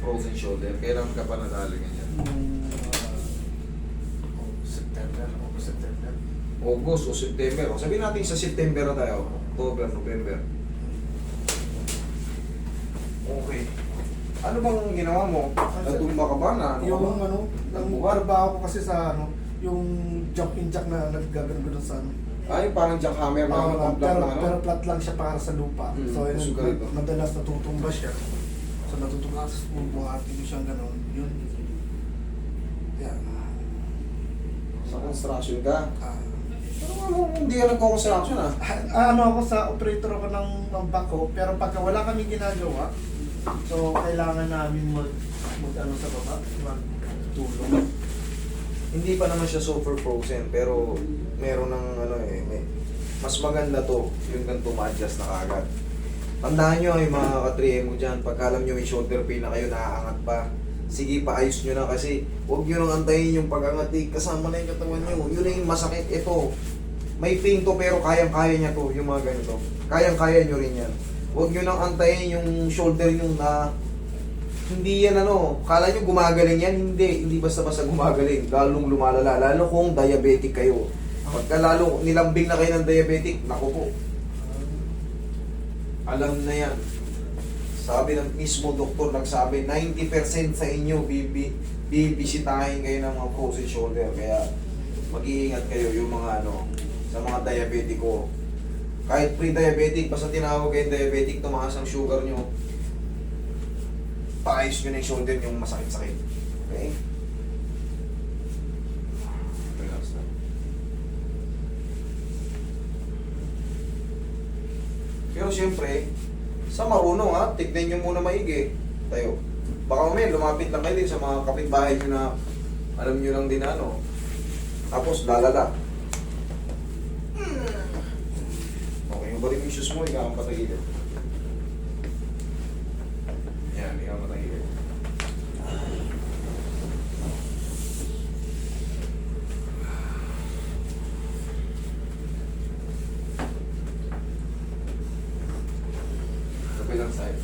frozen shoulder. Kailan ka pa nadali ganyan? September, August, September. August o September. O sabihin natin sa September na tayo. October, November. Okay. Ano bang ginawa mo? Natumba ka ba na? Nagbubarba ako kasi sa yung jumping jack na naggagano sa Ay, parang jackhammer na pero flat lang siya para sa lupa. So, sugar ito. madalas natutumba siya. So, natutumba sa buhati ko siyang gano'n. Yun. Yan. Sa construction ka? Pero hindi ka nagko-construction Ako sa operator ako ng bako, pero pagka wala kami ginagawa, so kailangan namin mag sa baba, magtulong. Hindi pa naman siya super frozen, pero meron ng mas maganda to, yung ganito ma-adjust na kagad. Tandaan nyo yung mga ka-3M mo dyan, pagka alam nyo may shoulder pain na kayo, naaangat pa. Sige, paayos nyo na kasi huwag nyo nang antayin yung pag-angat, kasama na yung katawan nyo. Yun na yung masakit. Ito, may pain to pero kayang-kaya niya to, yung mga ganito. Kayang-kaya nyo rin yan. Huwag nyo nang antayin yung shoulder nyo na hindi yan kala nyo gumagaling yan, hindi basta-basta gumagaling, lalong lumalala, lalo kung diabetic kayo. Pagka lalo nilambing na kayo ng diabetic, naku po. Alam na yan. Sabi ng mismo doktor, nagsabi, 90% sa inyo, bibisitahin kayo ng mga frozen shoulder. Kaya, mag-iingat kayo yung mga sa mga diabetiko. Kahit pre-diabetic, basta tinawag kayong diabetic, tumaas ang sugar nyo, paayos nyo na yung shoulder nyo masakit-sakit. Okay? Relax na. Pero siyempre, sa marunong tignan nyo muna maigi. Tayo. Baka mamaya lumapit lang kayo din sa mga kapitbahay nyo na alam nyo lang din tapos lalala. Okay, yung body issues mo, ikaw ang patagilid. Yan, ikaw ang patagilid. Kapilang side.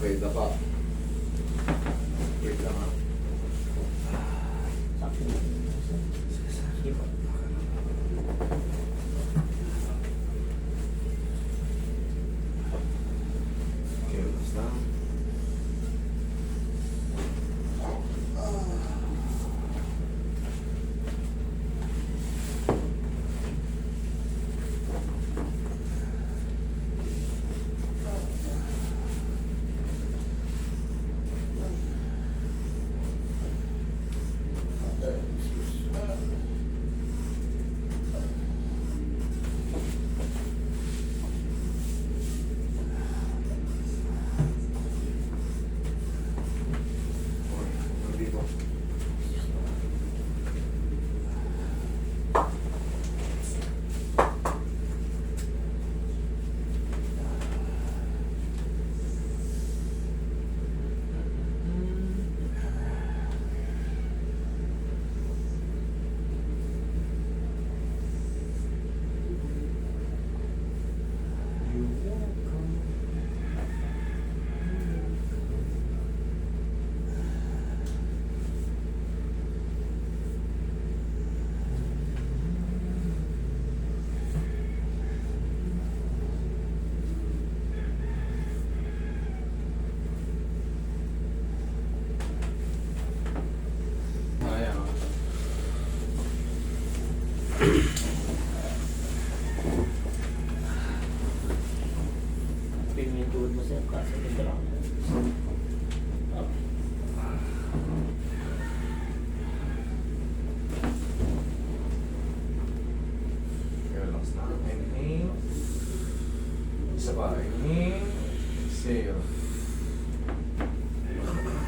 Wait na pa. Wait lang Okay, last na. Nandito. Ayan. Tingin yung tuhod mo sir, kasi ito lang. Relax na. Inhale. Isa pa. Inhale. Exhale. Alam ko na.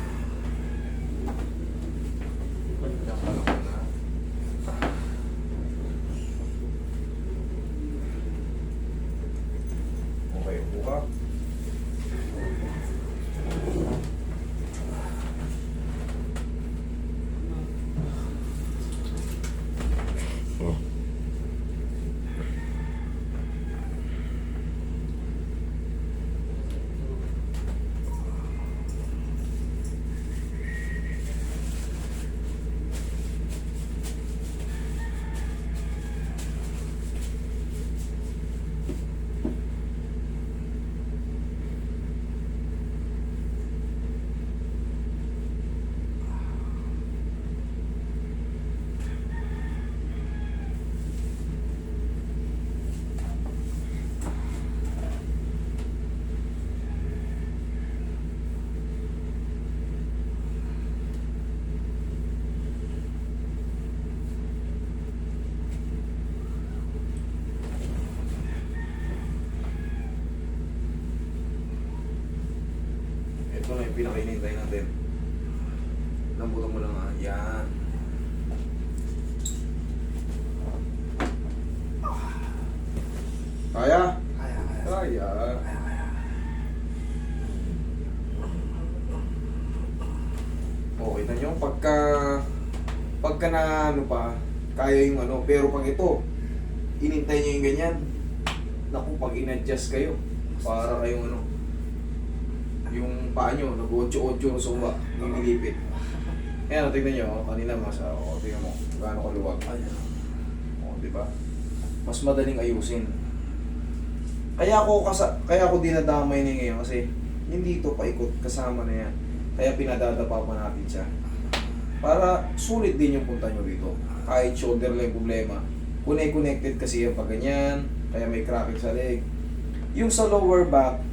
pinakainintay natin. Lambutan mo lang ha. Yan. Kaya? Kaya. Kaya. Okay na nyo. Pagka na ano pa, kaya yung ano. Pero pag ito, inintay nyo yung ganyan. Naku, pag in-adjust kayo, para kayong ano, yung paa nyo, nag-8-8 sa uba, nililipit. Ayan, tignan nyo, kanina mas, tignan mo, gaano kaluwag. O, di ba? Mas madaling ayusin. Kaya ako dinadamay na ngayon kasi hindi ito paikot, kasama na yan. Kaya pinadadapa pa natin siya. Para sulit din yung punta nyo dito. Kahit shoulder lang yung problema. Connected kasi yan pag ganyan, kaya may cracking sa leg. Yung sa lower back,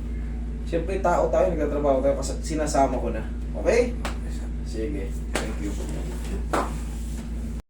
siyempre tao tayo, nagtatrabaho tayo kasi sinasama ko na. Okay? Sige, thank you.